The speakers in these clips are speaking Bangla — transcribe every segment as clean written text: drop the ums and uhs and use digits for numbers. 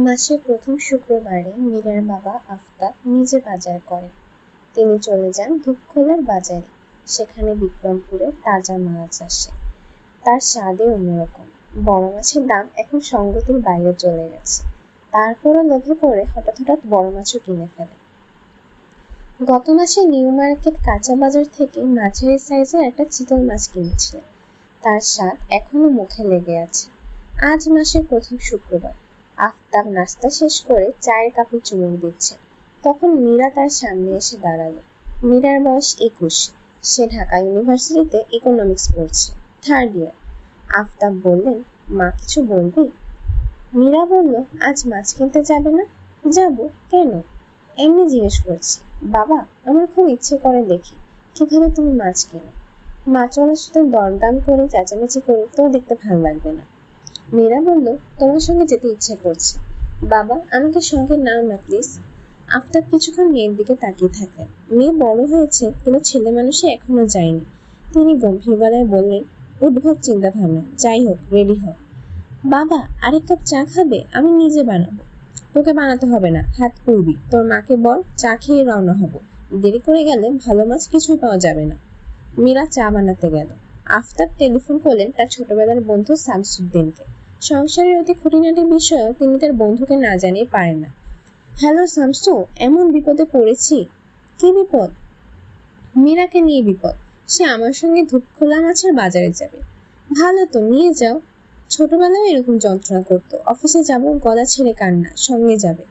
মাসের প্রথম শুক্রবারে মীরার বাবা আফতাব নিজে বাজার করেন। তিনি চলে যান ধূপখোলার বাজারে। সেখানে বিক্রমপুরে তাজা মাছ আসে। তার স্বাদে অন্যরকম। বড় মাছের দাম এখন সঙ্গতির বাইরে চলে গেছে। তারপরও লোভে পড়ে হঠাৎ বড় মাছও কিনে ফেলে। গত মাসে নিউ মার্কেট কাঁচা বাজার থেকে মাঝারি সাইজের একটা চিতল মাছ কিনেছিলেন। তার স্বাদ এখনো মুখে লেগে আছে। আজ মাসের প্রথম শুক্রবার। আফতাব নাস্তা শেষ করে চায়ের কাপে চুমুক দিচ্ছে। তখন মীরা তার সামনে এসে দাঁড়ালো। মীরার বয়স 21। সে ঢাকা ইউনিভার্সিটিতে ইকোনমিক্স পড়ছে, 3rd ইয়ার। আফতাব বললেন, মা কিছু বলবি? মীরা বলল, আজ মাছ কিনতে যাবে না? যাব। কেন? এমনি জিজ্ঞেস করছি। বাবা, আমার খুব ইচ্ছে করে দেখি কিভাবে তুমি মাছ কেনো। মাছ ওনার সাথে দরদাম করে চেঁচামেচি করে তো দেখতে ভালো লাগবে না। মীরা বলল, তোমার সঙ্গে যেতে ইচ্ছে করছে। বাবা, আমাকে সঙ্গে নাও না প্লিজ। আফতাব কিছুক্ষণ মেয়ের দিকে তাকিয়ে থাকেন। মেয়ে বড় হয়েছে, কিন্তু ছেলে মানুষে এখনো যায়নি। তিনি গম্ভীর গলায় বললেন, উদ্ভব চিন্তা ভাবনা, যাই হোক রেডি হও। বাবা, আরেক কাপ চা খাবে? আমি নিজে বানাবো। তোকে বানাতে হবে না, হাত পুড়বি। তোর মাকে বল, চা খেয়ে রওনা হব। দেরি করে গেলে ভালো মাছ কিছুই পাওয়া যাবে না। মীরা চা বানাতে গেল। আফতাব টেলিফোন করলেন তার ছোটবেলার বন্ধু শামসুদ্দিনকে। সংসারের অতি খুঁটিনাটি বিষয়েও তিনি তার বন্ধুকে না জানিয়ে পারেন না। হ্যালো শামসু, এমন বিপদে পড়েছি। কি বিপদ? মীরাকে নিয়ে বিপদ। সে আমার সঙ্গে ধূপখোলা মাছের বাজারে যাবে। ভালো তো, নিয়ে যাও। ছোটবেলায় এরকম যন্ত্রণা করতো। অফিসে যাব, গলা ছেড়ে কান্না, সঙ্গে যাবে।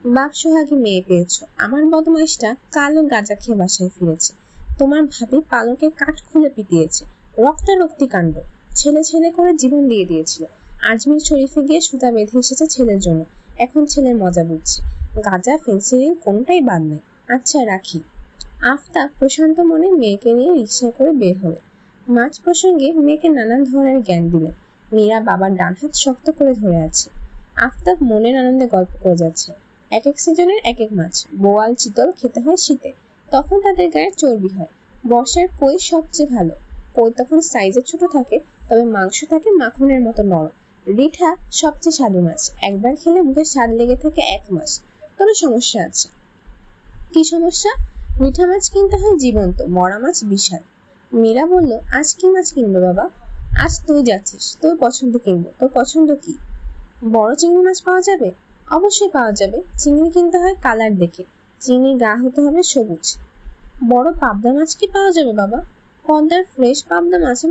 বাপ সোহাগী মেয়ে পেয়েছো। আমার বদমাইশটা কালো গাঁজা খেয়ে বাসায় ফিরেছে। তোমার ভাবি পালকের কাঠ খুলে পিটিয়েছে। রক্তারক্তি কাণ্ড। ছেলে ছেলে করে জীবন দিয়ে দিয়েছিল। আজমির শরীফে গিয়ে সুতা বেঁধে এসেছে ছেলের জন্য। এখন ছেলের মজা বুঝছে। গাঁজা, ফেন্সিডিল কোনটাই বাদ নেই। আচ্ছা, রাখি। আফতাব প্রশান্ত মনে মেয়েকে নিয়ে রিকশায় করে বের হলেন। মাছ প্রসঙ্গে মেয়েকে নানান ধরনের জ্ঞান দিলেন। মীরা বাবার ডান হাত শক্ত করে ধরে আছে। আফতাব মনের আনন্দে গল্প করে যাচ্ছে। এক এক সিজনের এক এক মাছ। বোয়াল, চিতল খেতে হয় শীতে, তখন তাদের গায়ে চর্বি হয়। বর্ষার কই সবচেয়ে ভালো। কই তখন সাইজে ছোট থাকে, তবে মাংস থাকে মাখনের মতো নরম। রিঠা সবচেয়ে স্বাদু মাছ। একবার খেলে মুখে স্বাদ লেগে থাকে 1 মাস। তবে সমস্যা আছে। কি সমস্যা? মিঠা মাছ কিনতে হয় জীবন্ত, মরা মাছ বিশাল। মীরা বলল, আজ কি মাছ কিনবে বাবা? আজ তুই যাচ্ছিস, তোর পছন্দ কিনবো। তোর পছন্দ কি? বড় চিংড়ি মাছ পাওয়া যাবে? অবশ্যই পাওয়া যাবে। চিংড়ি কিনতে হয় কালার দেখে। চিংড়ির গা হতে হবে সবুজ। বড় পাবদা মাছ কি পাওয়া যাবে বাবা? পদ্মার ফ্রেশ পাবদা মাছে